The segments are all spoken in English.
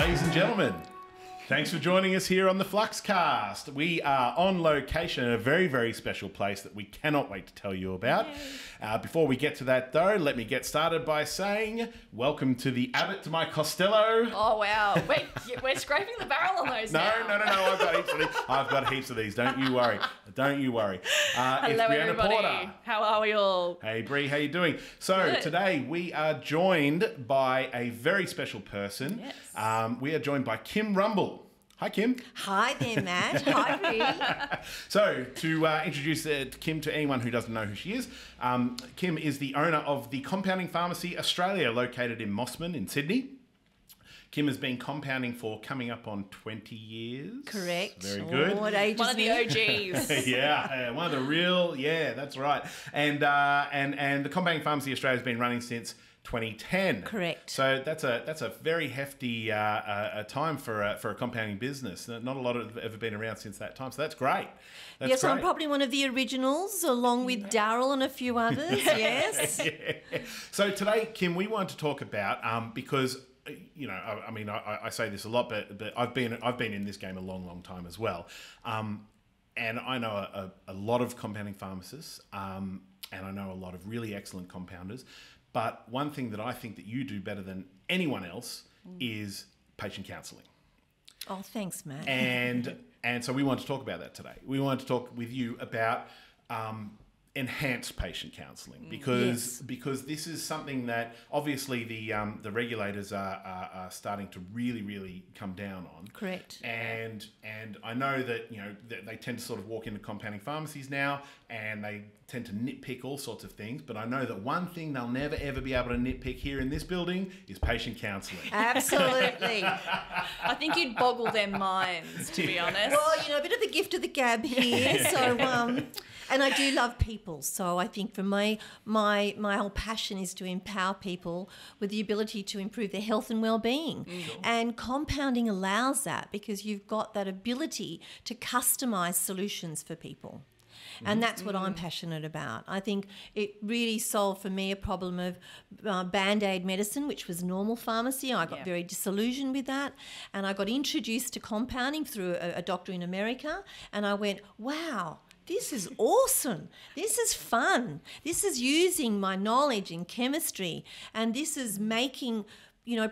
Ladies and gentlemen, thanks for joining us here on the Flux Cast. We are on location at a very, very special place that we cannot wait to tell you about. Before we get to that, though, let me get started by saying welcome to the Abbott to my Costello. Oh, wow. Wait, we're scraping the barrel on those now. No. I've got heaps of these. I've got heaps of these. Don't you worry. Don't you worry. Hello, it's Brianna everybody. Porter. How are we all? Hey, Brie, how you doing? So Good. today we are joined by a very special person. Yes. We are joined by Kim Rumble. Hi, Kim. Hi there, Matt. Hi, Ree. So, to introduce Kim to anyone who doesn't know who she is, Kim is the owner of the Compounding Pharmacy Australia, located in Mossman in Sydney. Kim has been compounding for coming up on 20 years. Correct. Very good. What age One is of the me? OGs. Yeah, one of the real, that's right. And the Compounding Pharmacy Australia has been running since 2010. Correct. So that's a very hefty time for a compounding business. Not a lot have ever been around since that time. So that's great. That's Yes, great. I'm probably one of the originals, along with Daryl and a few others. Yes. Yeah. So today, Kim, we want to talk about because I say this a lot, but I've been in this game a long time as well, and I know a lot of compounding pharmacists, and I know a lot of really excellent compounders. But one thing that I think that you do better than anyone else is patient counselling. Oh, thanks, Matt. And so we want to talk about that today. We want to talk with you about enhanced patient counselling because this is something that obviously the regulators are starting to really come down on. Correct. And I know that they tend to sort of walk into compounding pharmacies now and they tend to nitpick all sorts of things, but I know that one thing they'll never ever be able to nitpick here in this building is patient counselling. Absolutely. I think you'd boggle their minds, to be honest. Well, a bit of the gift of the gab here. So, and I do love people. So I think for me, my whole passion is to empower people with the ability to improve their health and well-being. Sure. And compounding allows that because you've got that ability to customise solutions for people. And that's what I'm passionate about. I think it really solved for me a problem of Band-Aid medicine, which was normal pharmacy. I got very disillusioned with that. And I got introduced to compounding through a doctor in America. And I went, wow, this is awesome. This is fun. This is using my knowledge in chemistry. And this is making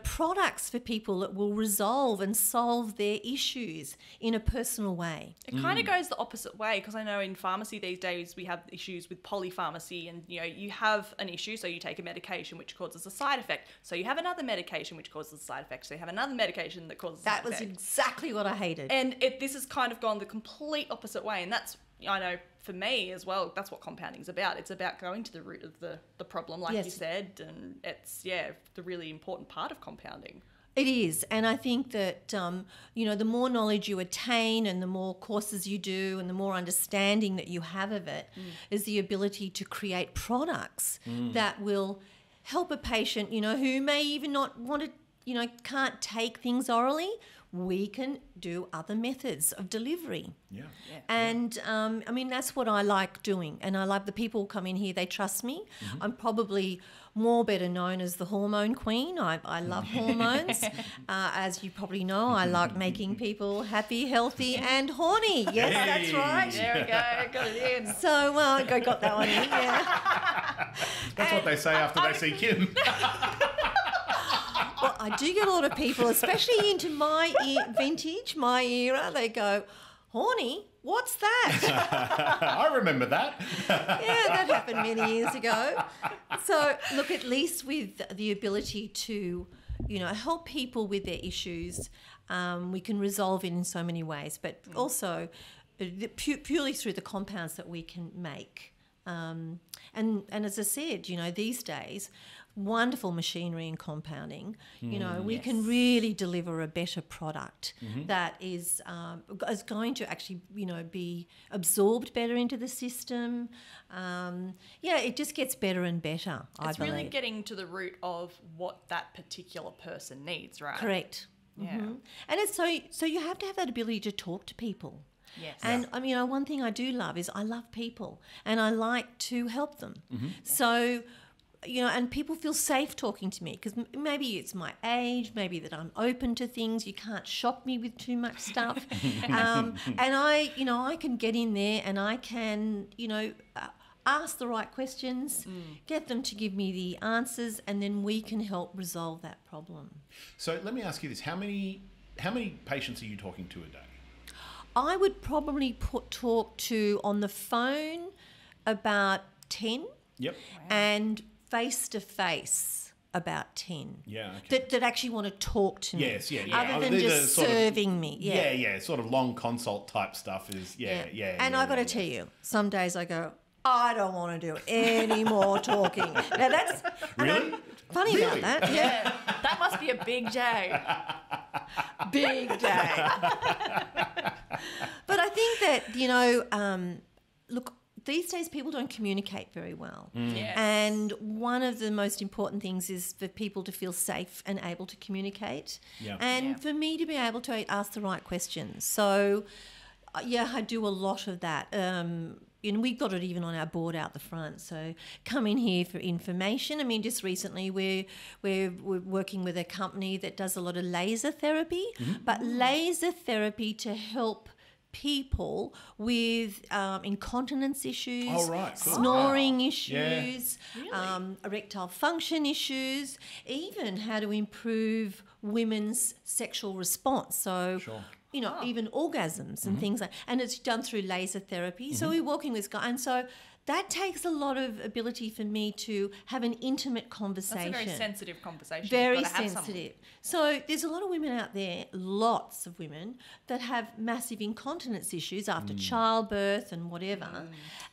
products for people that will resolve and solve their issues in a personal way. It kind of goes the opposite way because I know in pharmacy these days we have issues with polypharmacy and you have an issue, so you take a medication which causes a side effect, so you have another medication which causes a side effect, so you have another medication that causes a side effect. That was exactly what I hated. And this has kind of gone the complete opposite way, and that's, I know for me as well, that's what compounding is about. It's about going to the root of the problem, like you said, and it's, the really important part of compounding. It is. And I think that, the more knowledge you attain and the more courses you do and the more understanding that you have of it is the ability to create products that will help a patient, who may even not want to, can't take things orally. We can do other methods of delivery. Yeah. And, that's what I like doing. And I love the people who come in here, they trust me. I'm probably more better known as the hormone queen. I love hormones. As you probably know, I like making people happy, healthy and horny. Yes, that's right. There we go, got it in. So, I got that one in, yeah. That's what they say after they see Kim. Well, I do get a lot of people, especially into my vintage, my era, they go, horny? What's that? I remember that. Yeah, that happened many years ago. So, look, at least with the ability to, help people with their issues, we can resolve it in so many ways, but also purely through the compounds that we can make. And as I said, these days, wonderful machinery and compounding, we can really deliver a better product that is going to actually, be absorbed better into the system. It just gets better and better, I believe. It's really getting to the root of what that particular person needs, right? Correct. Yeah. And it's so you have to have that ability to talk to people. Yes. And one thing I do love is I love people and I like to help them. So and people feel safe talking to me because maybe it's my age, maybe that I'm open to things. You can't shock me with too much stuff. And I can get in there and I can, ask the right questions, get them to give me the answers, and then we can help resolve that problem. So let me ask you this. How many patients are you talking to a day? I would probably talk to on the phone about 10. Yep. Wow. And face-to-face about 10. Yeah, okay. That actually want to talk to me. Yes, yeah. Other than just serving me. Yeah, sort of long consult type stuff is, yeah. And I got to tell you, some days I go, I don't want to do any more talking. Now that's... Really? Funny about that, Yeah, that must be a big day. Big day. But I think that, look, these days people don't communicate very well. Yes. And one of the most important things is for people to feel safe and able to communicate. Yeah. And for me to be able to ask the right questions. So, I do a lot of that. We've got it even on our board out the front. So come in here for information. I mean, just recently we're working with a company that does a lot of laser therapy, but laser therapy to help people with incontinence issues, snoring issues, erectile function issues, even how to improve women's sexual response. So, even orgasms and things like, and it's done through laser therapy. So we're working with guys, and so that takes a lot of ability for me to have an intimate conversation. That's a very sensitive conversation. Very sensitive. So there's a lot of women out there, lots of women, that have massive incontinence issues after childbirth and whatever.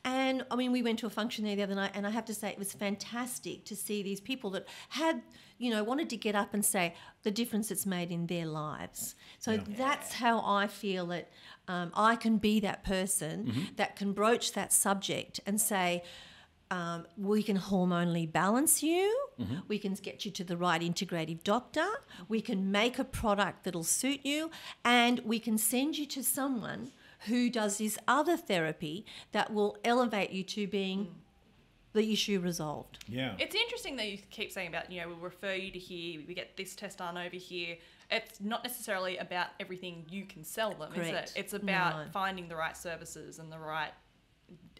And, I mean, we went to a function there the other night, and I have to say it was fantastic to see these people that had, wanted to get up and say the difference it's made in their lives. So that's how I feel that I can be that person that can broach that subject and say, we can hormonally balance you, we can get you to the right integrative doctor, we can make a product that'll suit you, and we can send you to someone who does this other therapy that will elevate you to being the issue resolved. Yeah. It's interesting that you keep saying about, we'll refer you to here, we get this test done over here. It's not necessarily about everything you can sell them, is it? It's about finding the right services and the right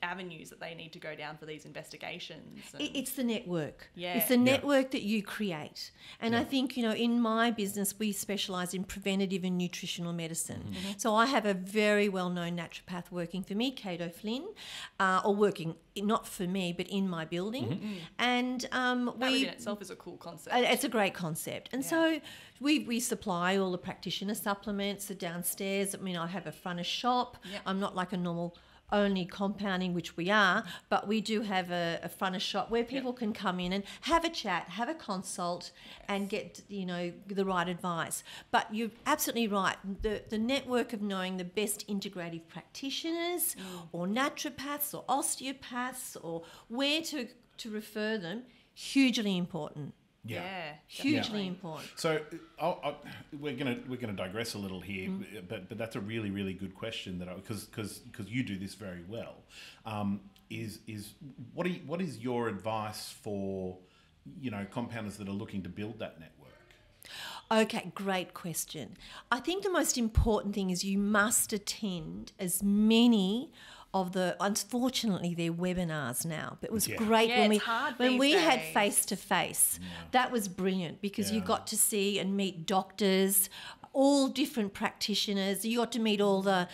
avenues that they need to go down for these investigations. It's the network. Yeah. It's the network that you create. And I think, in my business, we specialise in preventative and nutritional medicine. So I have a very well-known naturopath working for me, Kate O'Flynn, or working not for me, but in my building. And that within itself is a cool concept. It's a great concept. And so we supply all the practitioner supplements, the downstairs. I mean, I have a front of shop. Yep. I'm not like a normal only compounding, which we are, but we do have a front of shop where people can come in and have a chat, have a consult, and get the right advice. But you're absolutely right. The network of knowing the best integrative practitioners or naturopaths or osteopaths or where to refer them, hugely important. Yeah, hugely important. So we're gonna digress a little here, but that's a really, really good question that because you do this very well. Is what is your advice for compounders that are looking to build that network? Okay, great question. I think the most important thing is you must attend as many of unfortunately they're webinars now, but it was great when we had face-to-face. That was brilliant because you got to see and meet doctors, all different practitioners. You got to meet all the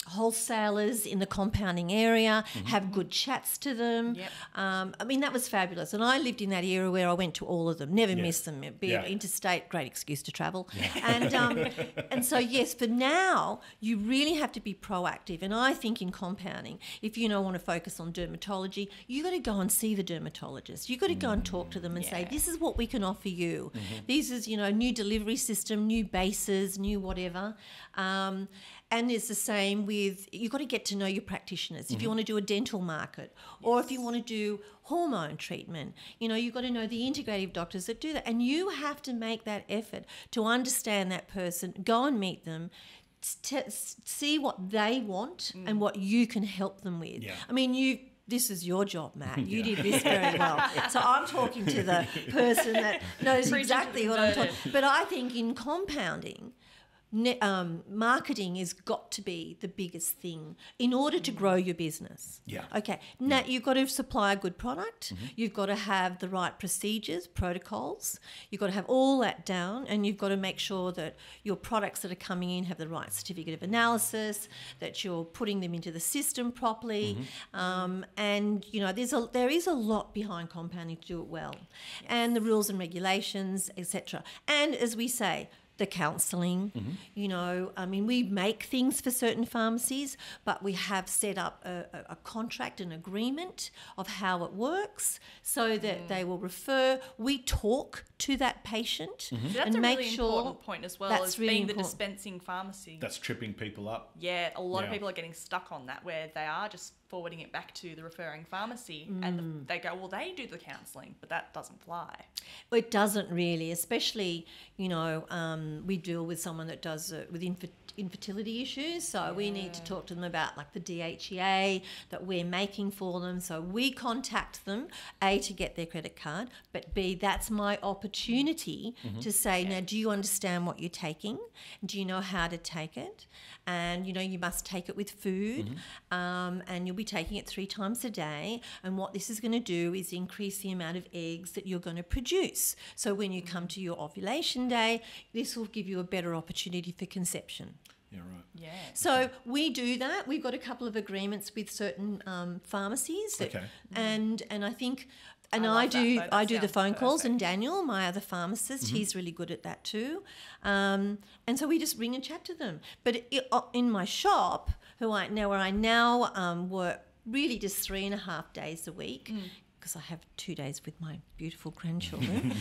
wholesalers in the compounding area, have good chats to them. I mean, that was fabulous. And I lived in that era where I went to all of them, never missed them. Be it interstate, great excuse to travel. And so, yes, for now, you really have to be proactive. And I think in compounding, if you want to focus on dermatology, you got to go and see the dermatologist. You got to go and talk to them and say, this is what we can offer you. This is, new delivery system, new bases, new whatever. And it's the same with, you've got to get to know your practitioners. If you want to do a dental market or if you want to do hormone treatment, you've got to know the integrative doctors that do that. And you have to make that effort to understand that person, go and meet them, see what they want and what you can help them with. I mean, this is your job, Matt. You did this very well. So I'm talking to the person that knows exactly what I'm talking. But I think in compounding, marketing has got to be the biggest thing in order to grow your business. Yeah. Okay. Now you've got to supply a good product. You've got to have the right procedures, protocols. You've got to have all that down, and you've got to make sure that your products that are coming in have the right certificate of analysis, that you're putting them into the system properly. And there is a lot behind compounding to do it well, and the rules and regulations, etc. And as we say, the counselling, we make things for certain pharmacies, but we have set up a contract, an agreement of how it works so that they will refer. We talk to that patient That's and a make really sure important point as well, that's as really being the important. dispensing pharmacy. That's tripping people up. Yeah, a lot of Yeah. people are getting stuck on that, where they are just forwarding it back to the referring pharmacy, and they go, well, they do the counselling, but that doesn't fly. It doesn't really, especially, we deal with someone that does with infertility issues. So we need to talk to them about like the DHEA that we're making for them. So we contact them, A, to get their credit card, but B, that's my opportunity to say, now, do you understand what you're taking? Do you know how to take it? And, you must take it with food, and you'll be taking it 3 times a day. And what this is going to do is increase the amount of eggs that you're going to produce. So when you come to your ovulation day, this will give you a better opportunity for conception. Yeah, right. Yeah. So we do that. We've got a couple of agreements with certain pharmacies. Okay. And I think... And I I love that, do though. That I do the sounds phone calls, and perfect. Daniel, my other pharmacist, he's really good at that too. And so we just ring and chat to them. But in my shop, where I now work really just 3.5 days a week, because I have 2 days with my beautiful grandchildren.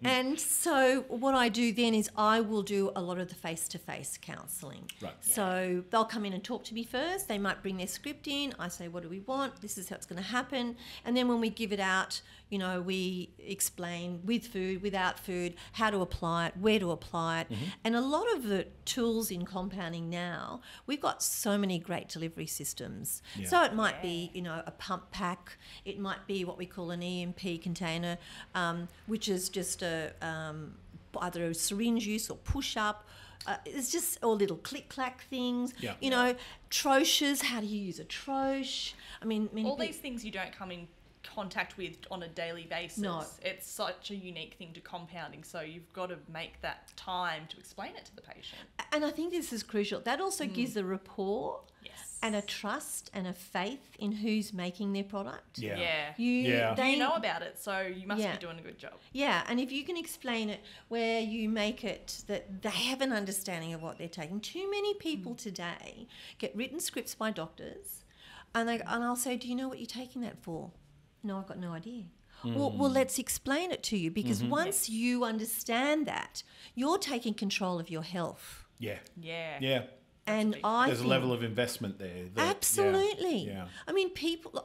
And so what I do then is I will do a lot of the face-to-face counselling. Right. So they'll come in and talk to me first. They might bring their script in. I say, what do we want? This is how it's going to happen. And then when we give it out, we explain with food, without food, how to apply it, where to apply it. And a lot of the tools in compounding now, we've got so many great delivery systems. Yeah. So it might be, a pump pack. It might be what we call an EMP container, which is just either a syringe use or push-up. It's just all little click-clack things. Yeah. Troches, how do you use a troche? I mean, All these things you don't come in contact with on a daily basis. No. It's such a unique thing to compounding, so you've got to make that time to explain it to the patient. And I think this is crucial. That also gives a rapport Yes. and a trust and a faith in who's making their product. Yeah. Yeah. They You know about it, so you must Yeah. be doing a good job. Yeah, and if you can explain it where you make it that they have an understanding of what they're taking. Too many people today get written scripts by doctors, and I'll say, do you know what you're taking that for? No, I've got no idea. Well, let's explain it to you, because once you understand that, you're taking control of your health. Yeah. Yeah. Yeah. And big I There's a think, level of investment there. absolutely. Yeah. I mean,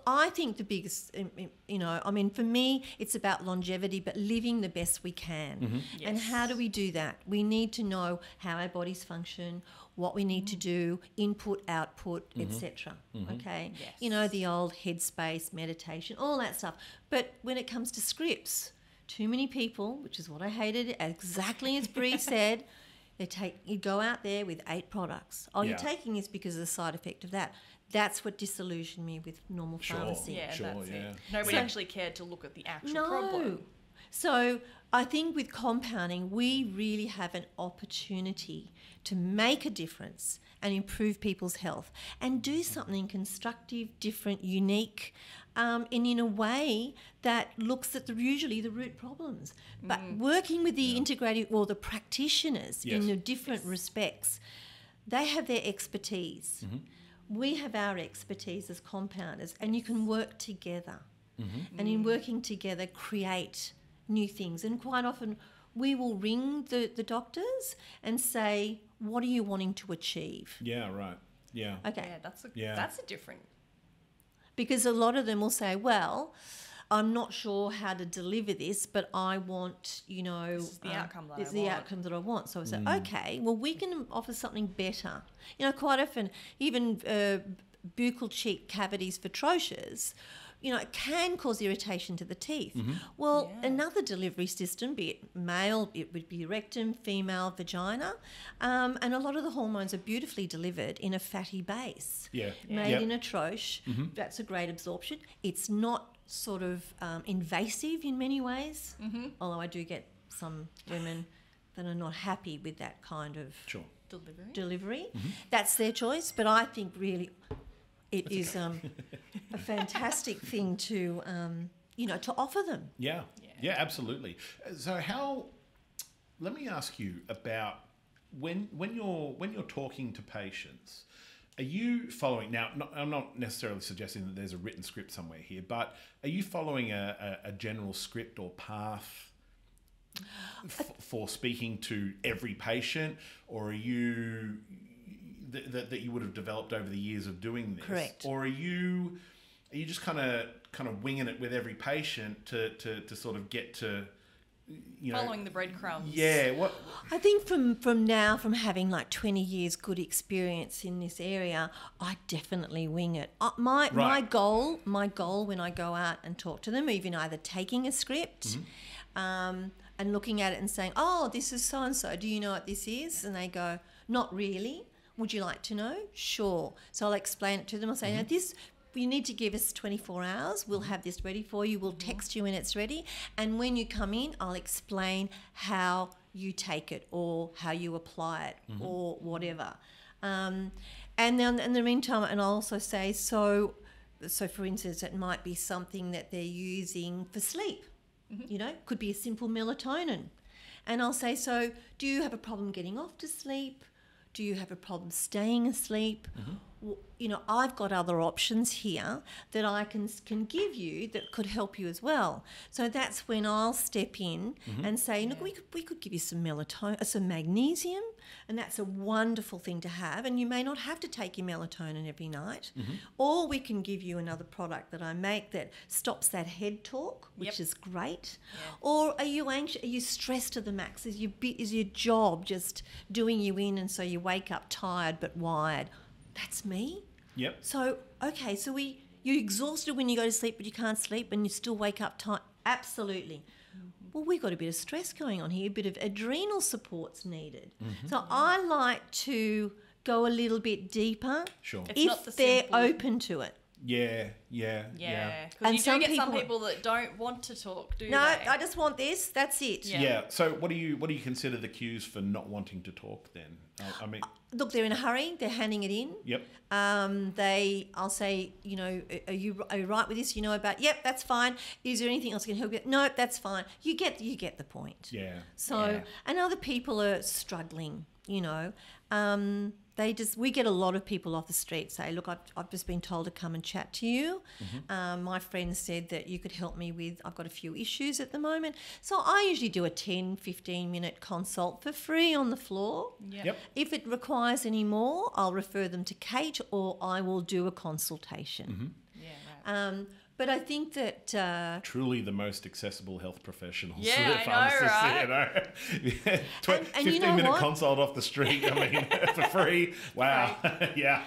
I think the biggest, for me, it's about longevity, but living the best we can. And how do we do that? We need to know how our bodies function, what we need to do, input, output, etc. Okay? Yes. The old headspace, meditation, all that stuff. But when it comes to scripts, too many people, which is what I hated, exactly as Bree said, you go out there with 8 products. Oh, Yeah. you're taking this because of the side effect of that. That's what disillusioned me with normal Sure. pharmacy. Yeah, Sure, that's yeah. it. Nobody actually cared to look at the actual problem. So I think with compounding, we really have an opportunity to make a difference and improve people's health and do something constructive, different, unique, and in a way that looks at usually the root problems. But working with the integrative or the practitioners in the different respects, they have their expertise. We have our expertise as compounders, and you can work together. And in working together, create new things. And quite often we will ring the doctors and say, what are you wanting to achieve? Yeah, right. Yeah. Okay. Yeah, that's a different. Because a lot of them will say, well, I'm not sure how to deliver this, but I want, This is the outcome that I it's the want. outcome that I want. So I say, okay, well, we can offer something better. Quite often, even buccal cheek cavities for troches, it can cause irritation to the teeth. Well, another delivery system, be it male, it would be rectum, female, vagina, and a lot of the hormones are beautifully delivered in a fatty base. Made in a troche. That's a great absorption. It's not sort of invasive in many ways, although I do get some women that are not happy with that kind of delivery. That's their choice, but I think really it is a fantastic thing to to offer them. Yeah, absolutely. So let me ask you about when you're talking to patients, are you following, now I'm not necessarily suggesting that there's a written script somewhere here, but are you following a general script or path for speaking to every patient, or are you that you would have developed over the years of doing this? Correct. Or are you just kind of winging it with every patient to sort of get to, following the breadcrumbs? Yeah. What I think from having like 20 years good experience in this area, I definitely wing it. My goal when I go out and talk to them, even either taking a script, and looking at it and saying, "Oh, this is so and so. Do you know what this is?" And they go, "Not really. Would you like to know?" "Sure." So I'll explain it to them. I'll say, "Now this, you need to give us 24 hours. We'll have this ready for you. We'll text you when it's ready. And when you come in, I'll explain how you take it or how you apply it or whatever." And then in the meantime, and I'll also say, so for instance, it might be something that they're using for sleep. Could be a simple melatonin. And I'll say, so do you have a problem getting off to sleep? Do you have a problem staying asleep? I've got other options here that I can give you that could help you as well. So that's when I'll step in and say, look, we could give you some melatonin, some magnesium, and that's a wonderful thing to have. And you may not have to take your melatonin every night, or we can give you another product that I make that stops that head talk, which is great. Or are you anxious? Are you stressed to the max? Is your job just doing you in, and so you wake up tired but wired? That's me. Yep. So, okay, so you're exhausted when you go to sleep, but you can't sleep and you still wake up tired. Absolutely. Well, we've got a bit of stress going on here, a bit of adrenal support's needed. So I like to go a little bit deeper if they're open to it. Yeah. Because you do get some people that don't want to talk, do they? No, I just want this. That's it. Yeah. So what do you consider the cues for not wanting to talk then? I mean, look, they're in a hurry. They're handing it in. Yep. I'll say, are you right with this? Yep, that's fine. Is there anything else I can help you? No, that's fine. You get the point. Yeah. So, and other people are struggling. We get a lot of people off the street say, look, I've just been told to come and chat to you. My friend said that you could help me with, I've got a few issues at the moment. So I usually do a 10, 15-minute consult for free on the floor. Yep. If it requires any more, I'll refer them to Kate, or I will do a consultation. But I think that... truly the most accessible health professionals. Yeah, I know, right? 15-minute consult off the street, for free. Wow. Yeah.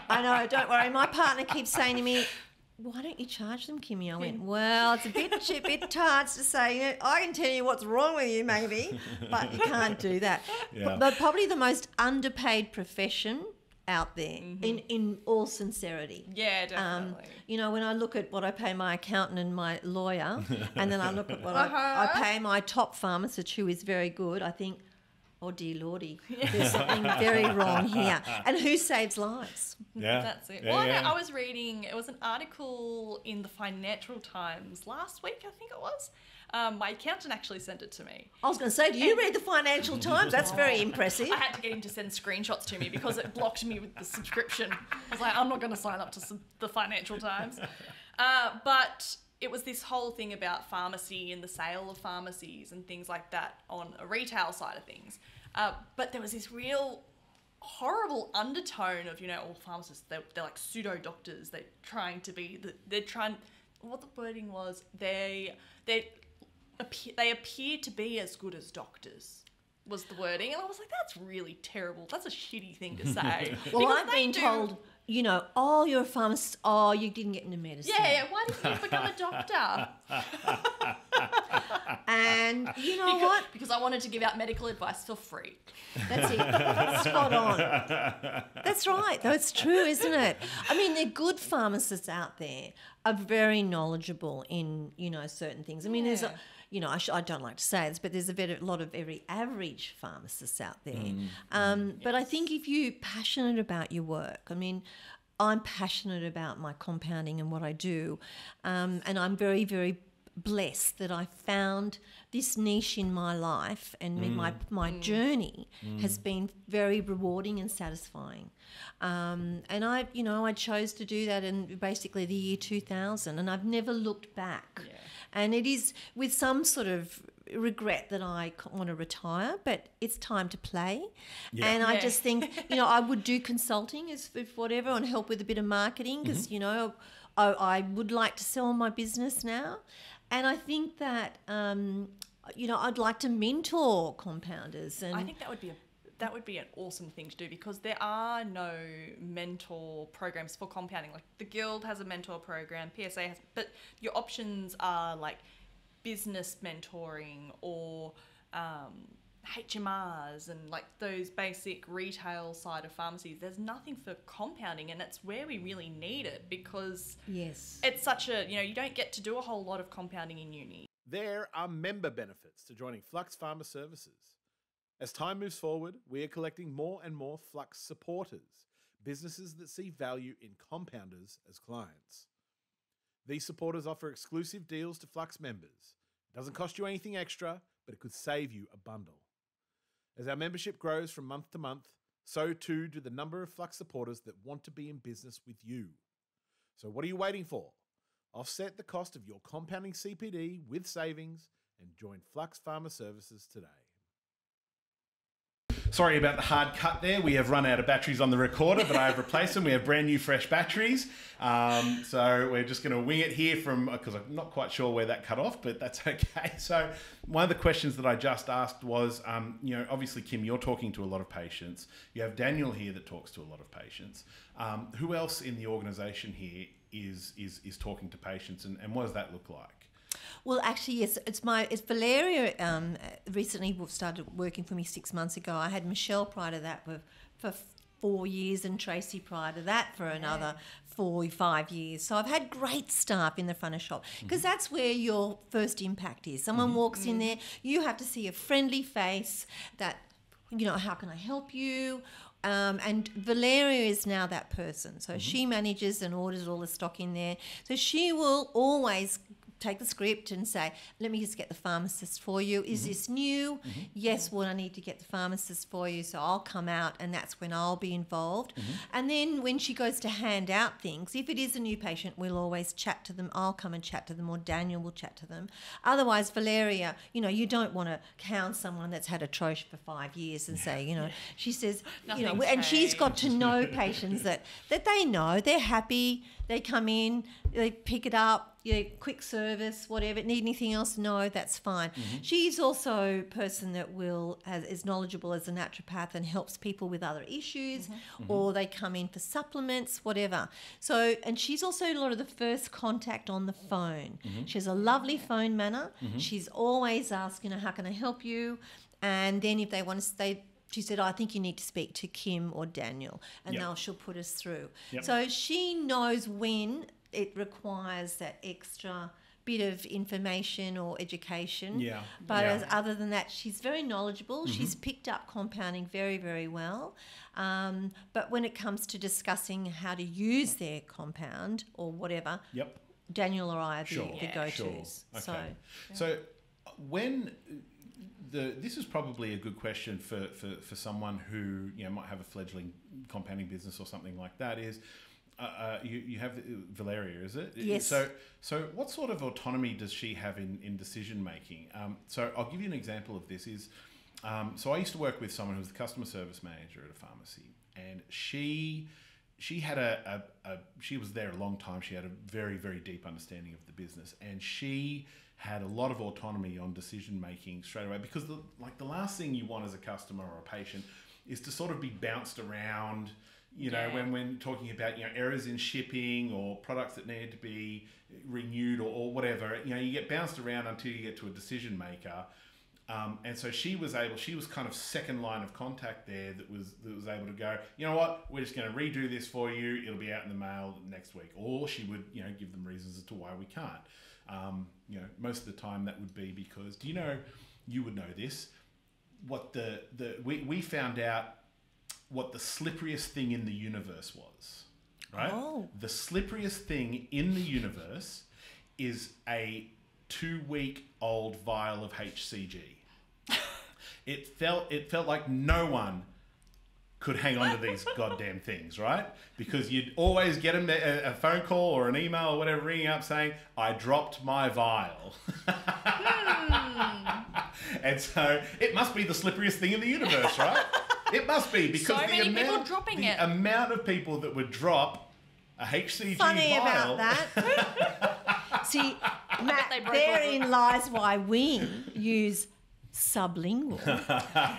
I know, don't worry. My partner keeps saying to me, why don't you charge them, Kimmy? I went, well, it's a bit hard to say. I can tell you what's wrong with you, maybe, but you can't do that. Yeah. But probably the most underpaid profession out there, in all sincerity. Yeah, definitely. When I look at what I pay my accountant and my lawyer, and then I look at what I pay my top pharmacist, who is very good, I think, oh dear lordy, there's something very wrong here. And who saves lives? Yeah. That's it. Yeah, Well, I was reading, it was an article in the Financial Times last week, I think it was. My accountant actually sent it to me. I was going to say, do you read the Financial Times? That's very impressive. I had to get him to send screenshots to me because it blocked me with the subscription. I was like, I'm not going to sign up to the Financial Times. But it was this whole thing about pharmacy and the sale of pharmacies and things like that on a retail side of things. But there was this real horrible undertone of, all pharmacists, they're like pseudo doctors. They're trying to be, what the wording was, they appear to be as good as doctors. was the wording. And I was like, that's really terrible. That's a shitty thing to say. Well, Because I've they been do- told, oh, you're a pharmacist. Oh, you didn't get into medicine. Yeah, why didn't you become a doctor? And you know what? Because I wanted to give out medical advice for free. That's it. Spot on. That's right. That's true, isn't it? I mean, the good pharmacists out there are very knowledgeable in, certain things. I mean, there's I don't like to say this, but there's a lot of very average pharmacists out there. But I think if you're passionate about your work, I mean, I'm passionate about my compounding and what I do, and I'm very, very blessed that I found this niche in my life, and my journey has been very rewarding and satisfying. And I chose to do that in basically the year 2000, and I've never looked back. Yeah. And it is with some sort of regret that I want to retire, but it's time to play. Yeah. And I just think, I would do consulting if whatever, and help with a bit of marketing, because, I would like to sell my business now. And I think that, I'd like to mentor compounders. And I think that would be an awesome thing to do, because there are no mentor programs for compounding. Like the Guild has a mentor program, PSA has, but your options are like business mentoring or HMRs and like those basic retail side of pharmacies. There's nothing for compounding, and it's where we really need it, because yes, it's such a, you don't get to do a whole lot of compounding in uni. There are member benefits to joining Flux Pharma Services. As time moves forward, we are collecting more and more Flux supporters, businesses that see value in compounders as clients. These supporters offer exclusive deals to Flux members. It doesn't cost you anything extra, but it could save you a bundle. As our membership grows from month to month, so too do the number of Flux supporters that want to be in business with you. So what are you waiting for? Offset the cost of your compounding CPD with savings and join Flux Pharma Services today. Sorry about the hard cut there. We have run out of batteries on the recorder, but I have replaced them. We have brand new fresh batteries. So we're just going to wing it here because I'm not quite sure where that cut off, but that's okay. So one of the questions that I just asked was, obviously, Kim, you're talking to a lot of patients. You have Daniel here that talks to a lot of patients. Who else in the organisation here is talking to patients, and what does that look like? Well, actually, yes, it's Valeria. Recently started working for me 6 months ago. I had Michelle prior to that for 4 years, and Tracy prior to that for another 4 or 5 years. So I've had great staff in the front of shop, because that's where your first impact is. Someone walks in there, you have to see a friendly face that, how can I help you? And Valeria is now that person. So she manages and orders all the stock in there. So she will always take the script and say, let me just get the pharmacist for you. Is this new? Yes, well, I need to get the pharmacist for you. So I'll come out, and that's when I'll be involved. And then when she goes to hand out things, if it is a new patient, we'll always chat to them. I'll come and chat to them, or Daniel will chat to them. Otherwise, Valeria, you don't want to count someone that's had a troche for 5 years and say, she says, and she's got to know patients that they know, they're happy, they come in, they pick it up, quick service, whatever. Need anything else? No, that's fine. She's also a person that is knowledgeable as a naturopath and helps people with other issues, or they come in for supplements, whatever. So, and she's also a lot of the first contact on the phone. She has a lovely phone manner. She's always asking, how can I help you? And then if they want to stay, she said, I think you need to speak to Kim or Daniel, and she'll put us through. So she knows when it requires that extra bit of information or education. But other than that, she's very knowledgeable. She's picked up compounding very, very well. But when it comes to discussing how to use their compound or whatever, Daniel or I are the go-tos. Okay. So when... this is probably a good question for someone who might have a fledgling compounding business or something like that. Is you have Valeria, is it? Yes. So what sort of autonomy does she have in decision making? So I'll give you an example of this. So I used to work with someone who was the customer service manager at a pharmacy, and she had she was there a long time. She had a very, very deep understanding of the business, and she had a lot of autonomy on decision making straight away, because the last thing you want as a customer or a patient is to sort of be bounced around, you know, when talking about, you know, errors in shipping or products that need to be renewed or whatever. You know, you get bounced around until you get to a decision maker. And so she was kind of second line of contact there that was able to go, you know what, we're just going to redo this for you. It'll be out in the mail next week. Or she would, you know, give them reasons as to why we can't. You know, most of the time that would be because, do you know, you would know this, what we found out what the slipperiest thing in the universe was, right? Oh. The slipperiest thing in the universe is a 2-week-old vial of HCG. It felt like no one could hang on to these goddamn things, right? Because you'd always get a phone call or an email or whatever ringing up saying, I dropped my vial. And so it must be the slipperiest thing in the universe, right? It must be, because so many people dropping it. The amount of people that would drop a HCG Funny vial. about that. See, Matt, therein lies why we use sublingual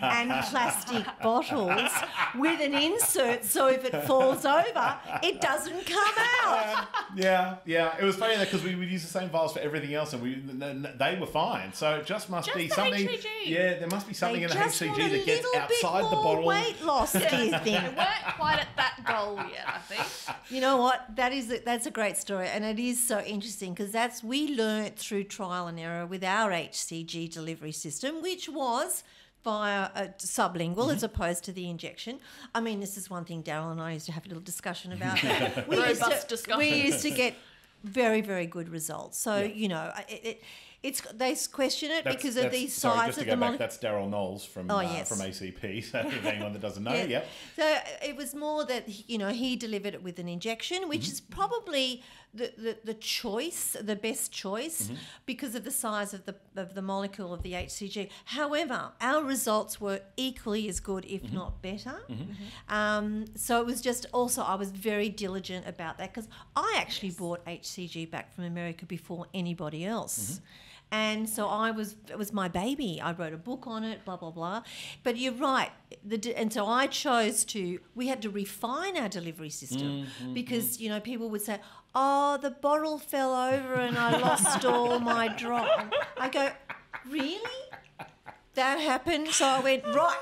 and plastic bottles with an insert, so if it falls over, it doesn't come out. Yeah. It was funny that because we would use the same vials for everything else, and they were fine. So it just must be something. HCG. Yeah, there must be something in the HCG that gets outside bit the more bottle. Weight loss, do you think? We weren't quite at that goal yet, I think. You know what? That's a great story, and it is so interesting because we learnt through trial and error with our HCG delivery system, which was via a sublingual as opposed to the injection. I mean, this is one thing Daryl and I used to have a little discussion about. We used to get very, very good results. So, you know, they question it because of these sides of the molecule. That's Daryl Knowles from ACP, so for anyone that doesn't know, yep. So it was more that, you know, he delivered it with an injection, which is probably the choice, the best choice, because of the size of the molecule of the HCG. However, our results were equally as good, if not better. So it was just also, I was very diligent about that because I actually bought HCG back from America before anybody else. And so it was my baby. I wrote a book on it, blah, blah, blah. But you're right. And so we had to refine our delivery system because, you know, people would say, oh, the bottle fell over and I lost all my drop. I go, really? That happened? So I went, right.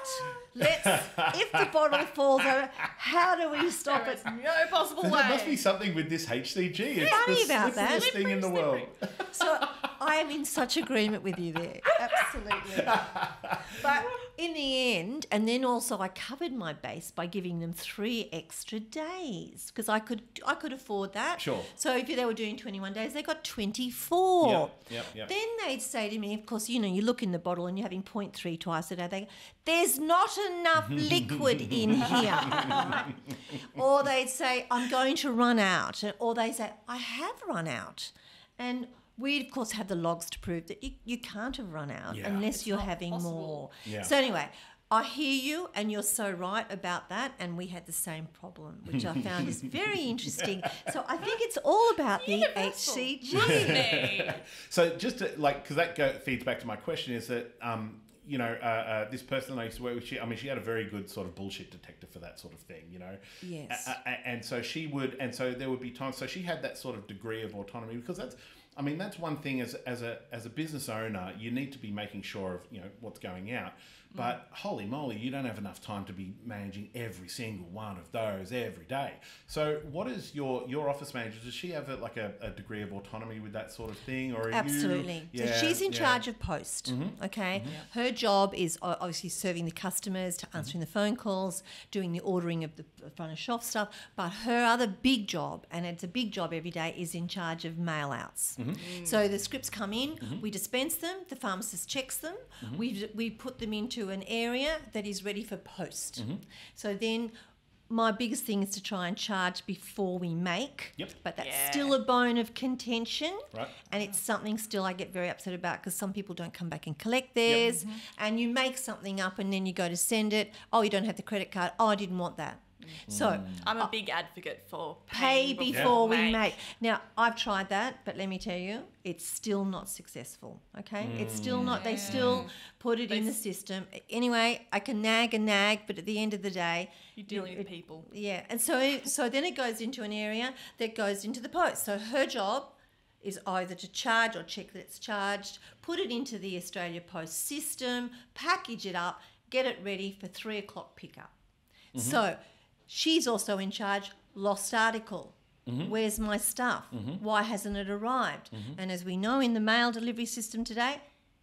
If the bottle falls over, how do we stop it? No possible way. There must be something with this HCG. It's funny the about that. thing in the world. So I am in such agreement with you there. Absolutely. But in the end, and then also I covered my base by giving them 3 extra days because I could afford that. Sure. So if they were doing 21 days, they got 24. Yep. Then they'd say to me, of course, you know, you look in the bottle and you're having 0.3 twice a day. They go, there's not enough liquid in here. Right? Or they'd say, I'm going to run out. Or they say, I have run out. And we, of course, have the logs to prove that you can't have run out unless you're having more. Yeah. So anyway, I hear you, and you're so right about that. And we had the same problem, which I found is very interesting. So I think it's all about the HCG. So just to, because that feeds back to my question is that, you know, this person I used to work with, she had a very good sort of bullshit detector for that sort of thing, you know. Yes. And so so there would be times, so she had that sort of degree of autonomy because that's one thing as a business owner, you need to be making sure of, you know, what's going out. But holy moly, you don't have enough time to be managing every single one of those every day. So what is your office manager? Does she have a degree of autonomy with that sort of thing? Or absolutely. So she's in charge of post, okay? Her job is obviously serving the customers, to answering the phone calls, doing the ordering of the front of shelf stuff. But her other big job, and it's a big job every day, is in charge of mail outs. So the scripts come in, we dispense them, the pharmacist checks them, we put them into an area that is ready for post. So then my biggest thing is to try and charge before we make, but that's still a bone of contention, and it's something still I get very upset about because some people don't come back and collect theirs, and you make something up and then you go to send it, oh, you don't have the credit card, oh, I didn't want that. So I'm a big advocate for pay paying before we make. Now, I've tried that, but let me tell you, it's still not successful, okay? It's still not, they still put it in the system. Anyway, I can nag and nag, but at the end of the day... You're dealing with people. Yeah, and so then it goes into an area that goes into the post. So her job is either to charge or check that it's charged, put it into the Australia Post system, package it up, get it ready for 3 o'clock pickup. So she's also in charge, lost article. Where's my stuff? Why hasn't it arrived? And as we know in the mail delivery system today,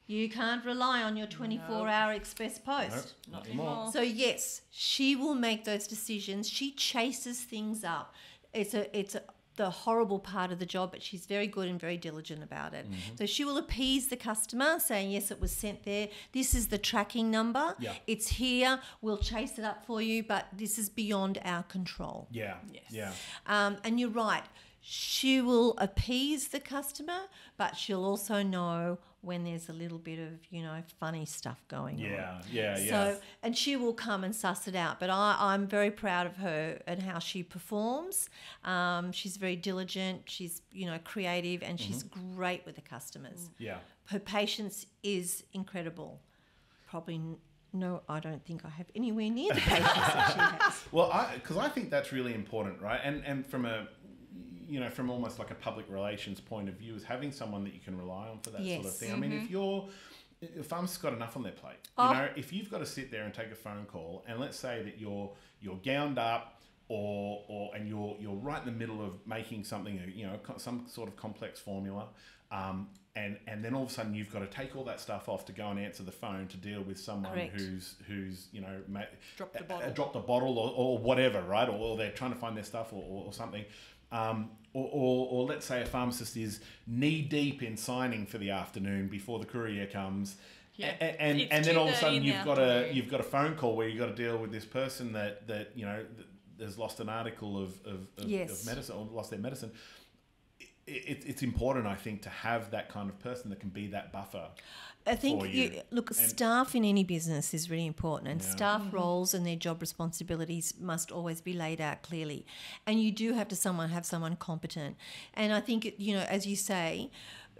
you can't rely on your 24-hour express post. Not anymore. So yes, she will make those decisions. She chases things up. It's the horrible part of the job, but she's very good and very diligent about it. So she will appease the customer, saying, yes, it was sent there. This is the tracking number. Yeah. It's here. We'll chase it up for you, but this is beyond our control. Yeah. Yes. Yeah. And you're right. She will appease the customer, but she'll also know when there's a little bit of, funny stuff going on. Yeah. So, and she will come and suss it out. But I'm very proud of her and how she performs. She's very diligent. She's, creative, and she's great with the customers. Yeah. Her patience is incredible. Probably no, I don't think I have anywhere near the patience that she has. Well, because I think that's really important, right? And from a from almost like a public relations point of view, is having someone that you can rely on for that sort of thing. I mean, if pharmacists got enough on their plate, if you've got to sit there and take a phone call, and let's say that you're gowned up, and you're right in the middle of making something, some sort of complex formula, and then all of a sudden you've got to take all that stuff off to go and answer the phone to deal with someone who's dropped the bottle or whatever, right? Or they're trying to find their stuff or something. Or let's say a pharmacist is knee deep in signing for the afternoon before the courier comes, and then all of a sudden you've got a phone call where you've got to deal with this person that has lost an article of medicine or lost their medicine. It's important, I think, to have that kind of person that can be that buffer. I think, staff in any business is really important, and staff roles and their job responsibilities must always be laid out clearly. And you do have to have someone competent. And I think, as you say,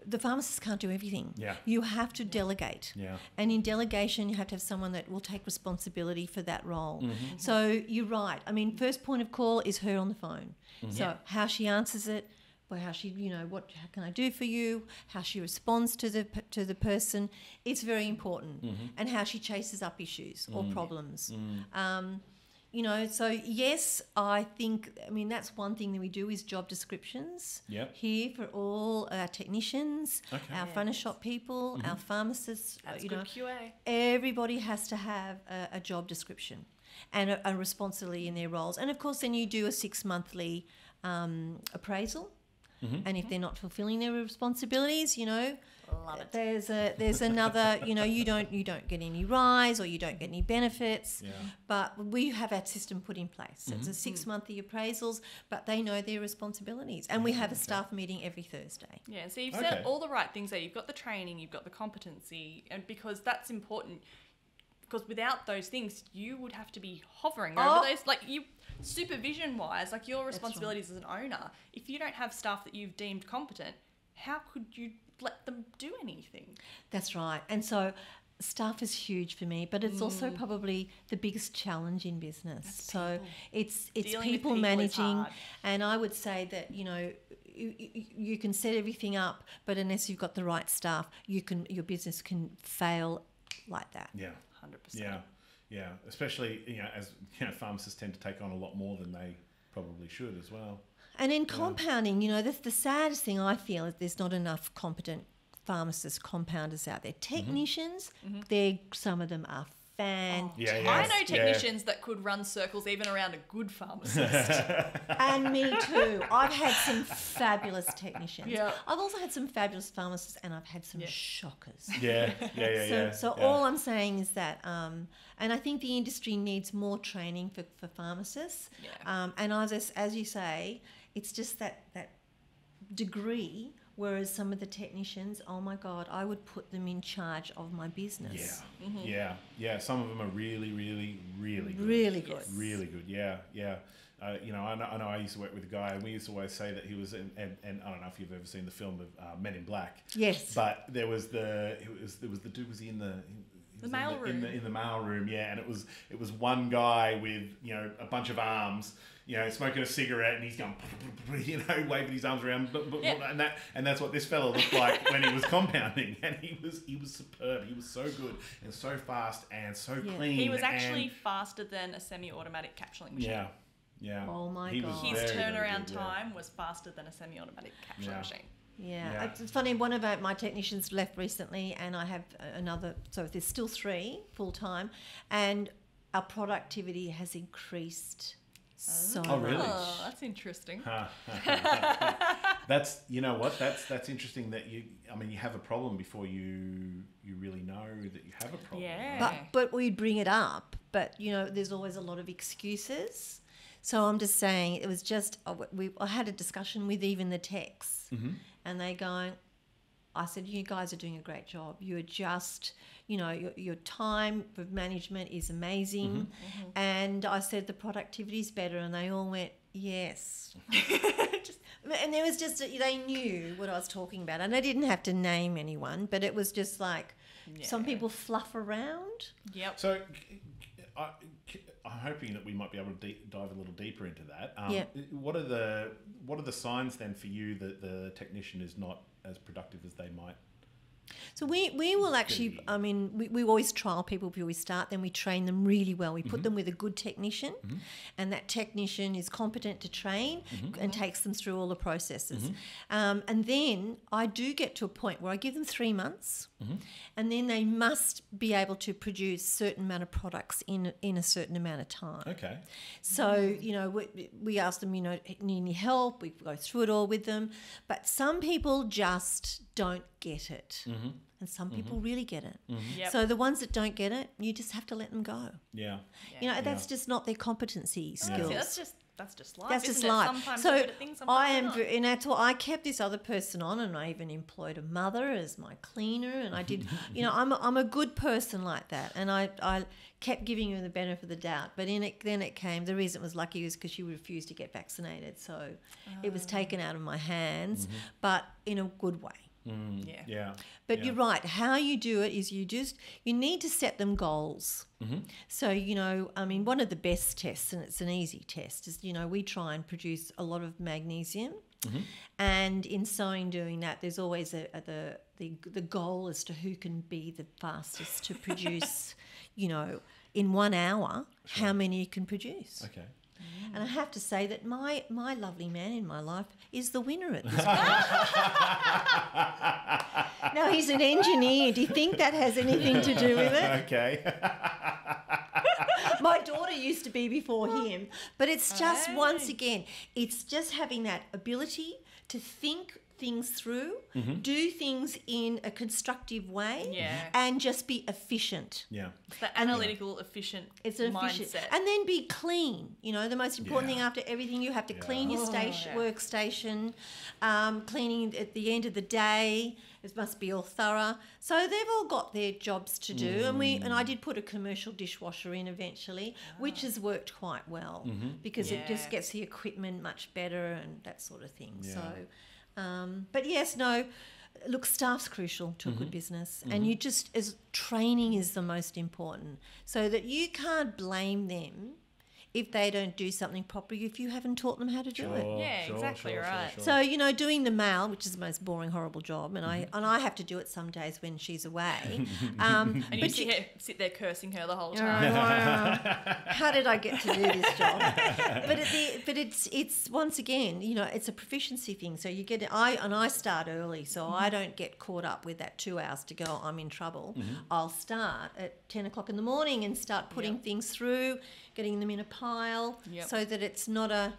the pharmacist can't do everything. Yeah. You have to delegate. Yeah. And in delegation, you have to have someone that will take responsibility for that role. So you're right. I mean, first point of call is her on the phone. So how she answers it, how she, how can I do for you? How she responds to the person, it's very important, and how she chases up issues or problems. So yes, I think, that's one thing that we do is job descriptions here for all our technicians, our front of shop people, our pharmacists. That's good QA. Everybody has to have a job description and a responsibility in their roles, and of course, then you do a 6-monthly appraisal. And if they're not fulfilling their responsibilities, Love it. there's another, you don't get any rise or you don't get any benefits. Yeah. But we have our system put in place. It's a 6-monthly appraisals, but they know their responsibilities. And we have a staff meeting every Thursday. Yeah, so you've said all the right things there. You've got the training, you've got the competency, and because that's important. Because without those things, you would have to be hovering over those, supervision-wise, your responsibilities as an owner. If you don't have staff that you've deemed competent, how could you let them do anything? That's right. And so staff is huge for me, but it's also probably the biggest challenge in business. So it's people managing, and I would say that you can set everything up, but unless you've got the right staff, your business can fail like that. Yeah. 100%. Yeah, especially as pharmacists tend to take on a lot more than they probably should as well. And in compounding, that's the saddest thing I feel is there's not enough competent pharmacists, compounders out there. Technicians, some of them are fantastic. I know technicians that could run circles even around a good pharmacist. And me too. I've had some fabulous technicians. Yeah. I've also had some fabulous pharmacists, and I've had some shockers. So all I'm saying is that, and I think the industry needs more training for pharmacists. Yeah. And as you say, it's just that degree. Whereas some of the technicians, oh my God, I would put them in charge of my business. Yeah. Some of them are really, really, really good. really good. Really good, yeah. You know, I know I used to work with a guy, and we used to always say that he was, and I don't know if you've ever seen the film of Men in Black. Yes. But there was the dude, was he in the mail room? In the mail room, yeah. And it was one guy with, you know, a bunch of arms, you know, smoking a cigarette, and he's going, you know, waving his arms around, and that's what this fella looked like when he was compounding, and he was superb. He was so good and so fast and so clean. He was actually faster than a semi-automatic capsuling machine. Yeah. Oh my He God. was His very, very turnaround good, time was faster than a semi-automatic capsuling machine. Yeah. It's funny, one of my technicians left recently, and I have another, so there's still 3 full-time, and our productivity has increased so much. Really? Oh, that's interesting. That's, you know what, that's interesting that you have a problem before you really know that you have a problem. Yeah. But we'd bring it up, but, you know, there's always a lot of excuses. So I'm just saying, it was just, I had a discussion with even the techs, and they going, I said, you guys are doing a great job. You're just, you know, your time for management is amazing. And I said, the productivity is better. And they all went, yes. And there was just, they knew what I was talking about. And I didn't have to name anyone, but it was just like some people fluff around. Yep. So I'm hoping that we might be able to dive a little deeper into that. What are the signs then for you that the technician is not as productive as they might? So we will actually, we always trial people before we start, then we train them really well. We put them with a good technician, and that technician is competent to train and takes them through all the processes. And then I do get to a point where I give them 3 months, and then they must be able to produce a certain amount of products in a certain amount of time. Okay. So, you know, we ask them, you know, need any help? We go through it all with them. But some people just don't get it. And some people really get it. Yep. So the ones that don't get it, you just have to let them go. Yeah. You know, that's just not their competency skills. That's just life. That's isn't just it? life. Sometimes So they're good at things, sometimes they're not. and that's why I kept this other person on, and I even employed a mother as my cleaner, and I did, you know, I'm a good person like that, and I kept giving her the benefit of the doubt. But then it came. The reason it was lucky was because she refused to get vaccinated, so it was taken out of my hands, but in a good way. But you're right. How you do it is you need to set them goals. So, you know, I mean, one of the best tests, and it's an easy test, is, you know, we try and produce a lot of magnesium. And in doing that, there's always the goal as to who can be the fastest to produce, you know, in 1 hour, how many you can produce. Okay. And I have to say that my lovely man in my life is the winner at this point. Now, he's an engineer. Do you think that has anything to do with it? Okay. My daughter used to be before him. But it's just, once again, it's just having that ability to think things through, do things in a constructive way, and just be efficient. Yeah. It's the analytical, efficient It's an efficient. mindset. And then be clean. You know, the most important thing after everything, you have to clean your workstation, cleaning at the end of the day. It must be all thorough. So they've all got their jobs to do. And I did put a commercial dishwasher in eventually, which has worked quite well because it just gets the equipment much better and that sort of thing. Yeah. So, but yes, no, look, staff's crucial to a good business. And you just, as training is the most important, so that you can't blame them if they don't do something properly if you haven't taught them how to do it. Yeah, exactly right. So, you know, doing the mail, which is the most boring, horrible job, and I have to do it some days when she's away. And you sit there cursing her the whole time. How did I get to do this job? But it's once again, you know, it's a proficiency thing. So you get I start early, so I don't get caught up with that 2 hours to go. I'm in trouble. I'll start at 10 o'clock in the morning and start putting things through, getting them in a pile, so that it's not a,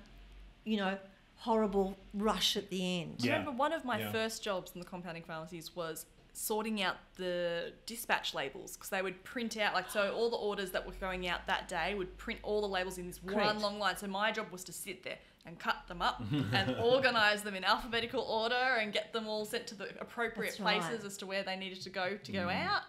you know, horrible rush at the end. I remember one of my first jobs in the compounding pharmacies was sorting out the dispatch labels, because they would print out, like, so all the orders that were going out that day would print all the labels in this one long line. So my job was to sit there, and cut them up and organise them in alphabetical order and get them all sent to the appropriate places as to where they needed to go out.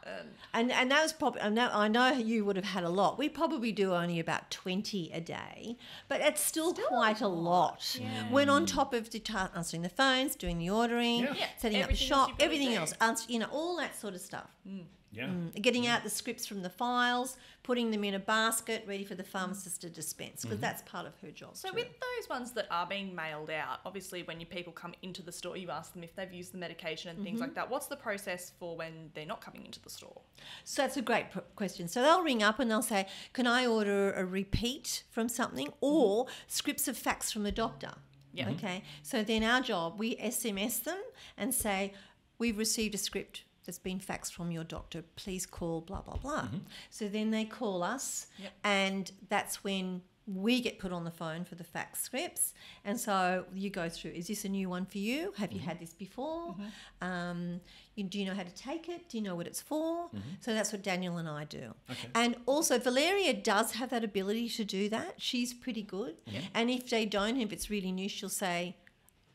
And that was probably, I know you would have had a lot. We probably do only about 20 a day, but it's still quite a lot. Yeah. When on top of answering the phones, doing the ordering, setting up the shop, everything else, all that sort of stuff. Yeah. Getting out the scripts from the files, putting them in a basket, ready for the pharmacist to dispense, because that's part of her job. So with those ones that are being mailed out, obviously when your people come into the store, you ask them if they've used the medication and things like that. What's the process for when they're not coming into the store? So that's a great question. So they'll ring up and they'll say, can I order a repeat from something or scripts of fax from the doctor? Yeah. Okay. So then our job, we SMS them and say, we've received a script that's been faxed from your doctor, please call blah, blah, blah. So then they call us and that's when we get put on the phone for the fax scripts. And so you go through, is this a new one for you? Have you had this before? Do you know how to take it? Do you know what it's for? So that's what Daniel and I do. Okay. And also Valeria does have that ability to do that. She's pretty good. And if they don't, if it's really new, she'll say,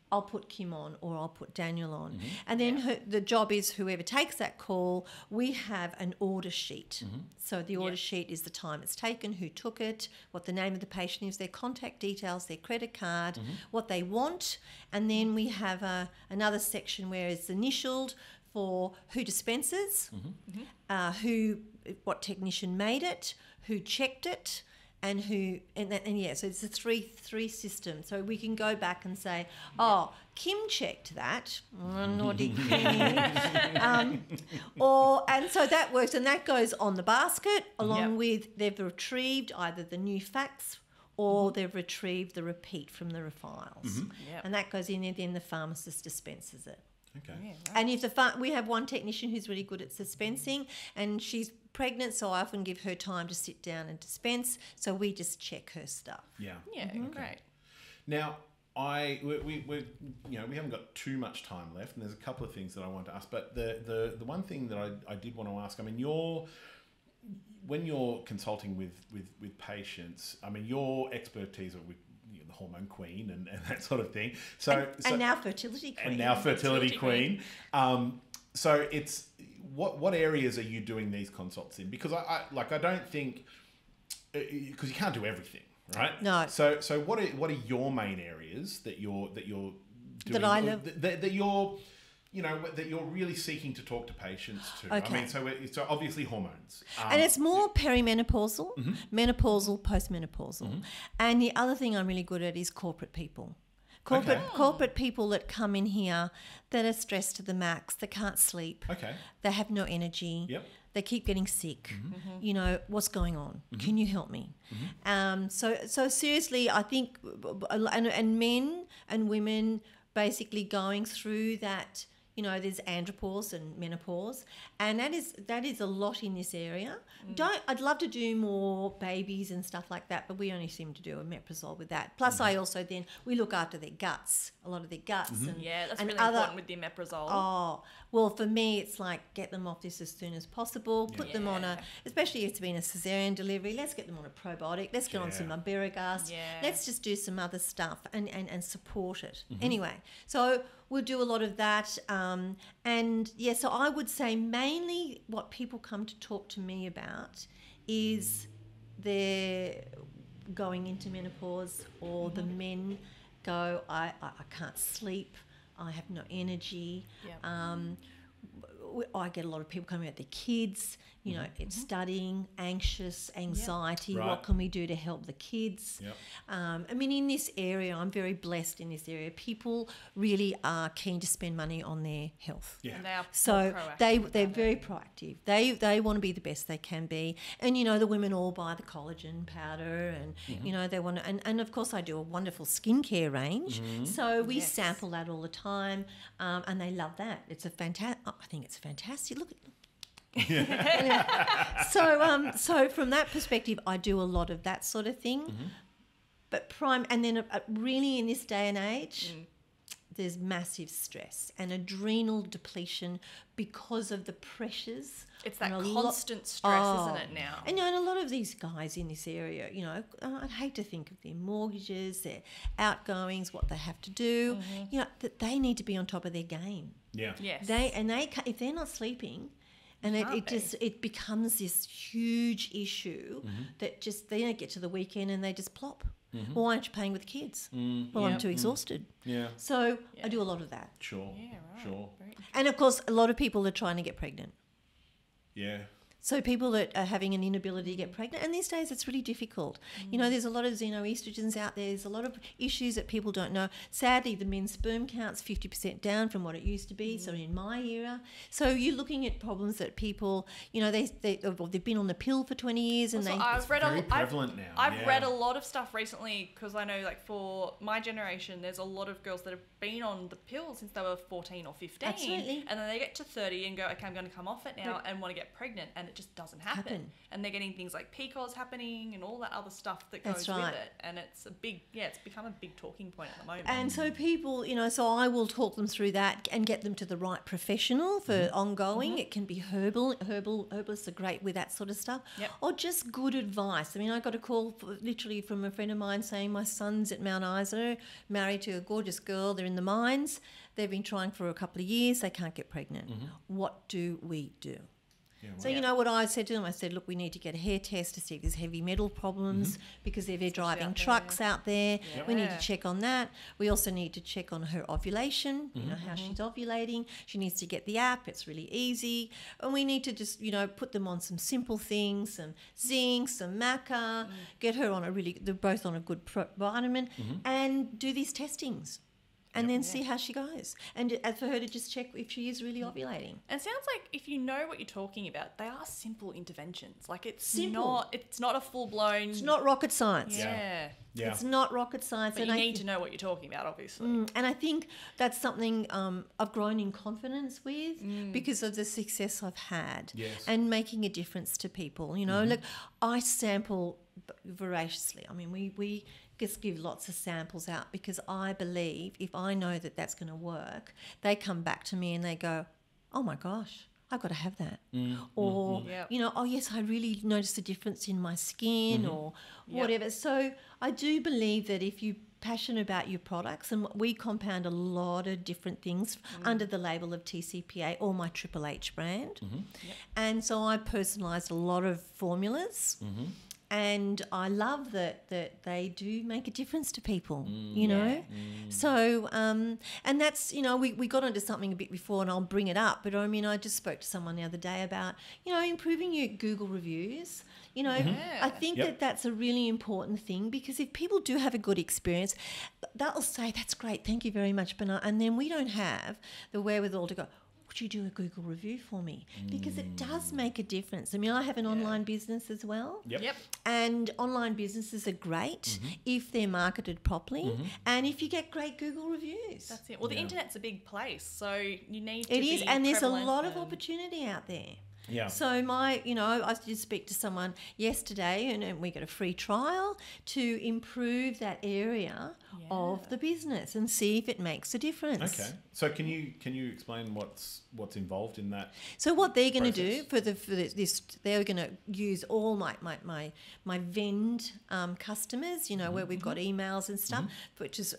I'll put Kim on or I'll put Daniel on. And then the job is whoever takes that call, we have an order sheet. So the order sheet is the time it's taken, who took it, what the name of the patient is, their contact details, their credit card, what they want. And then we have another section where it's initialed for who dispenses, what technician made it, who checked it, and so it's a three system. So we can go back and say, oh, Kim checked that, naughty Kim. And so that works, and that goes on the basket along with they've retrieved either the new fax or they've retrieved the repeat from the files, and that goes in there. Then the pharmacist dispenses it. Okay. Yeah, right. And if we have one technician who's really good at dispensing, and she's pregnant, so I often give her time to sit down and dispense. So we just check her stuff. Yeah. Yeah, great. Now, we haven't got too much time left, and there's a couple of things that I want to ask. But the one thing that I did want to ask, I mean, when you're consulting with patients, I mean, your expertise are with the hormone queen and that sort of thing. And now fertility queen. And now fertility queen. So it's what areas are you doing these consults in? Because I don't think, because you can't do everything, right? No. So what are your main areas that you're doing, that I love, that you're that you're really seeking to talk to patients to? Okay. I mean, so obviously hormones. And it's more perimenopausal, menopausal, postmenopausal. And the other thing I'm really good at is corporate people. Corporate people that come in here that are stressed to the max, that can't sleep, they have no energy, they keep getting sick. What's going on? Can you help me? So seriously, I think, and men and women basically going through that. There's andropause and menopause, and that is a lot in this area. I'd love to do more babies and stuff like that, but we only seem to do omeprazole with that. Plus, I also we look after their guts, a lot of their guts. And, that's really important with the omeprazole. Oh, well, for me, it's like get them off this as soon as possible. Put them on especially if it's been a cesarean delivery, let's get them on a probiotic. Let's get on some Iberogast. Let's just do some other stuff and support it. Anyway, so we'll do a lot of that. So I would say mainly what people come to talk to me about is they're going into menopause, or the men go, I can't sleep, I have no energy. I get a lot of people coming about their kids, it's studying, anxious, anxiety. Right. What can we do to help the kids? I mean, in this area, I'm very blessed in this area. People really are keen to spend money on their health. And they are so they're very proactive. They want to be the best they can be. And, the women all buy the collagen powder and, they want to, and of course I do a wonderful skincare range. So we sample that all the time and they love that. I think it's fantastic. Look at So from that perspective, I do a lot of that sort of thing. But really in this day and age, there's massive stress and adrenal depletion because of the pressures. It's that and constant stress, isn't it, now? And, and a lot of these guys in this area, I'd hate to think of their mortgages, their outgoings, what they have to do, that they need to be on top of their game. Yeah. Yes. If they're not sleeping, and it becomes this huge issue that just they don't get to the weekend and they just plop. Well, why aren't you paying with the kids? Well, I'm too exhausted. Yeah. So I do a lot of that. Sure. Yeah, right. Sure. And, of course, a lot of people are trying to get pregnant. Yeah. So people that are having an inability to get pregnant, and these days it's really difficult. There's a lot of xenoestrogens out there. There's a lot of issues that people don't know. Sadly, the men's sperm count's 50% down from what it used to be. So in my era, so you're looking at problems that people, they've been on the pill for 20 years, and It's very prevalent now. I've read a lot of stuff recently because I know, like, for my generation, there's a lot of girls that have been on the pill since they were 14 or 15. Absolutely. And then they get to 30 and go, okay, I'm going to come off it now and want to get pregnant, and it just doesn't happen. And they're getting things like PCOS happening and all that other stuff that goes with it. And it's it's become a big talking point at the moment. And so people, so I will talk them through that and get them to the right professional for ongoing. It can be herbalists are great with that sort of stuff. Yep. Or just good advice. I mean, I got a call literally from a friend of mine saying my son's at Mount Isa, married to a gorgeous girl. They're in the mines. They've been trying for a couple of years. They can't get pregnant. What do we do? Yeah, So you know what I said to them? I said, look, we need to get a hair test to see if there's heavy metal problems because if they're driving trucks out there, we need to check on that. We also need to check on her ovulation, how she's ovulating. She needs to get the app. It's really easy. And we need to just, put them on some simple things, some zinc, some maca, get her on they're both on a good vitamin and do these testings. And then see how she goes. And for her to just check if she is really ovulating. And it sounds like if you know what you're talking about, they are simple interventions. Like it's Simple. It's not a full-blown... It's not rocket science. Yeah. It's not rocket science. But you need to know what you're talking about, obviously. And I think that's something I've grown in confidence with because of the success I've had and making a difference to people. Look, I sample voraciously. I mean, we just give lots of samples out because I believe if I know that that's going to work, they come back to me and they go, oh my gosh, I've got to have that. Or, oh yes, I really noticed a difference in my skin or whatever. So I do believe that if you're passionate about your products, and we compound a lot of different things under the label of TCPA or my Triple H brand. And so I personalised a lot of formulas. And I love that they do make a difference to people, So, and that's, we got onto something a bit before and I'll bring it up. But I mean, I just spoke to someone the other day about, improving your Google reviews. I think that's a really important thing because if people do have a good experience, they'll say, that's great, thank you very much, Bernard. And then we don't have the wherewithal to go, would you do a Google review for me? Because it does make a difference. I mean, I have an online business as well. And online businesses are great if they're marketed properly and if you get great Google reviews. That's it. Well, the internet's a big place, so you need to It is, and there's a lot of and... opportunity out there. Yeah. So I did speak to someone yesterday and we got a free trial to improve that area of the business and see if it makes a difference. Okay. So can you explain what's involved in that? So what they're going to do for this, they're going to use all my vend customers, where we've got emails and stuff,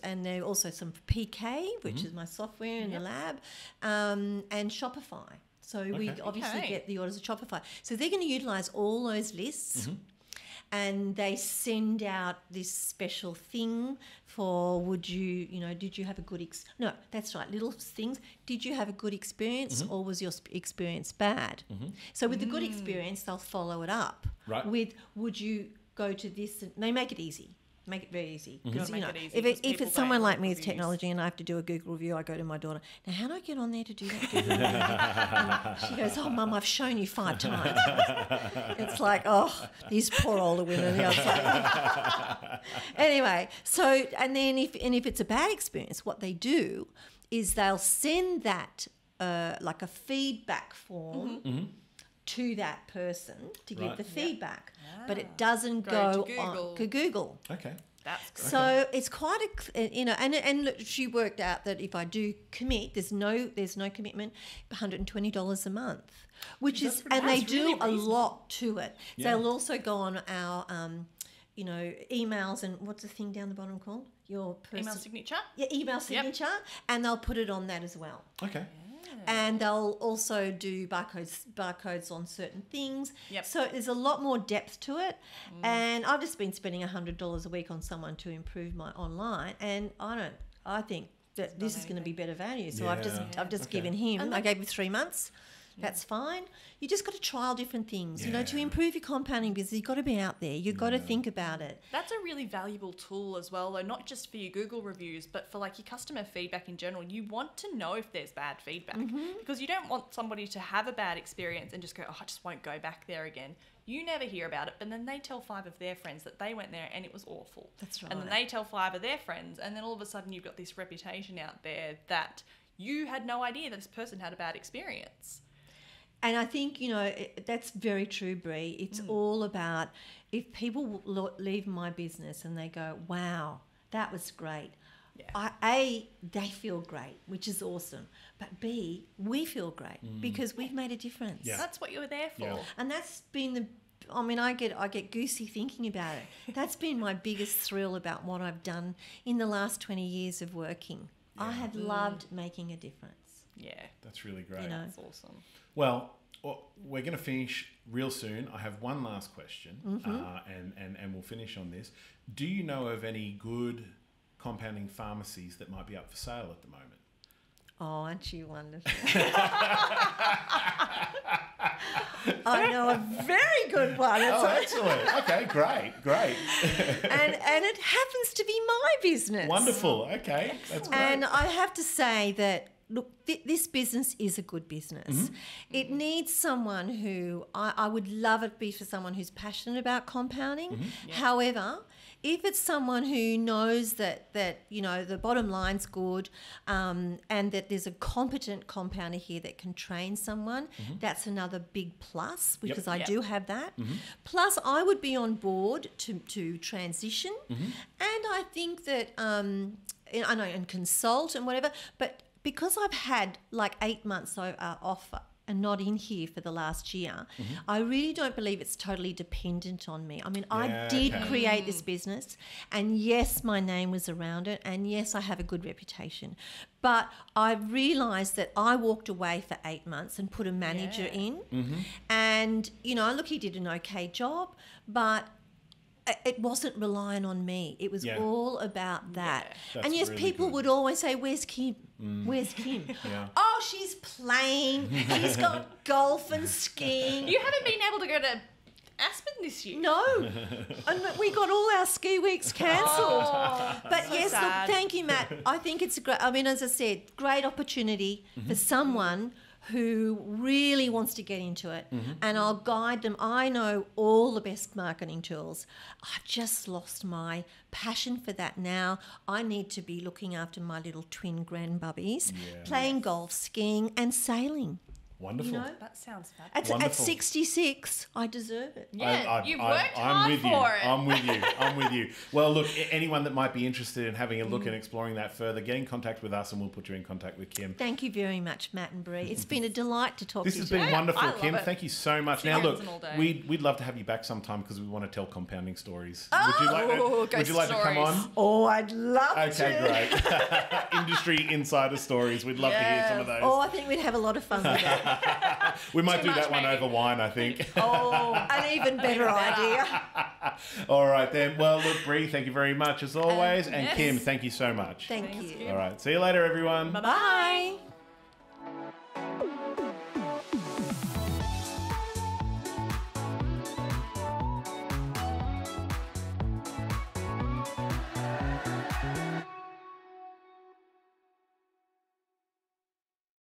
and there are also some PK, which is my software in the lab, and Shopify. So we obviously get the orders of Shopify. So they're going to utilise all those lists and they send out this special thing for did you have a good no, that's right, little things. Did you have a good experience or was your experience bad? So with the good experience, they'll follow it up with would you go to this? And they make it easy. Make it very easy. Because if it's someone like me with technology and I have to do a Google review, I go to my daughter, now how do I get on there to do that Google review? And she goes, oh, Mum, I've shown you 5 times. It's like, oh, these poor older women. Anyway, so, and then if it's a bad experience, what they do is they'll send that like a feedback form to that person to give the feedback, but it doesn't go to Google. on to Google. Okay. That's good. So it's quite and look, she worked out that if I do commit, there's no commitment, $120 a month, which is, and they do really a reasonable. lot to it. Yeah. They'll also go on our, emails and what's the thing down the bottom called? Your Email signature. Yeah, email signature, and they'll put it on that as well. Okay. And they'll also do barcodes on certain things. Yep. So there's a lot more depth to it. And I've just been spending $100 a week on someone to improve my online, and I think that this is going to be better value. So I've just given him. I gave him 3 months. That's fine. You just got to trial different things. You know, to improve your compounding business, you've got to be out there. You've got to think about it. That's a really valuable tool as well, though, not just for your Google reviews, but for like your customer feedback in general. You want to know if there's bad feedback because you don't want somebody to have a bad experience and just go, oh, I just won't go back there again. You never hear about it, but then they tell 5 of their friends that they went there and it was awful. That's right. And then they tell 5 of their friends, and then all of a sudden you've got this reputation out there that you had no idea that this person had a bad experience. And I think, that's very true, Brie. It's all about if people leave my business and they go, wow, that was great. Yeah. They feel great, which is awesome. But B, we feel great because we've made a difference. Yeah. That's what you were there for. Yeah. And that's been I get goosey thinking about it. That's been my biggest thrill about what I've done in the last 20 years of working. Yeah. I have loved making a difference. Yeah. That's really great. That's awesome. Well, we're going to finish real soon. I have one last question, and we'll finish on this. Do you know of any good compounding pharmacies that might be up for sale at the moment? Oh, aren't you wonderful? I know a very good one. Oh, excellent. Okay, great. and it happens to be my business. Wonderful. Okay, that's great. And I have to say that, look, this business is a good business. It needs someone who, I would love it be for someone who's passionate about compounding. However, if it's someone who knows that the bottom line's good and that there's a competent compounder here that can train someone, that's another big plus because I do have that. Plus, I would be on board to transition. And I think that, I know, and consult and whatever, but because I've had like 8 months off and not in here for the last year, I really don't believe it's totally dependent on me. I mean, I did create this business, and yes, my name was around it, and yes, I have a good reputation. But I realised that I walked away for 8 months and put a manager in, and, look, he did an okay job, but it wasn't relying on me. It was all about that. That's and yes, really people good. would always say, where's Kim? Where's Kim? Yeah. Oh, she's playing. She's got golf and skiing. You haven't been able to go to Aspen this year. No. And we got all our ski weeks cancelled. But so yes, sad. look, thank you, Matt. I think it's a great, as I said, great opportunity for someone who really wants to get into it, and I'll guide them. I know all the best marketing tools. I've just lost my passion for that now. I need to be looking after my little twin grandbubbies, playing golf, skiing and sailing. Wonderful. That sounds fabulous. At 66, I deserve it. Yeah, you've worked hard for it. I'm with you. Well, look, anyone that might be interested in having a look and exploring that further, get in contact with us and we'll put you in contact with Kim. Thank you very much, Matt and Bree. It's been a delight to talk to you. This has been wonderful, I love Kim. it. Thank you so much. Now, look, we'd love to have you back sometime because we want to tell compounding stories. Would you like to come on? Oh, I'd love to. Okay, great. Industry insider stories. We'd love to hear some of those. Oh, I think we'd have a lot of fun with that. We might do much, that one maybe. over wine, I think. Oh, an even better idea. All right, then. Well, look, Bree, thank you very much as always. And yes. Kim, thank you so much. Thank you. All right. See you later, everyone. Bye-bye. Bye.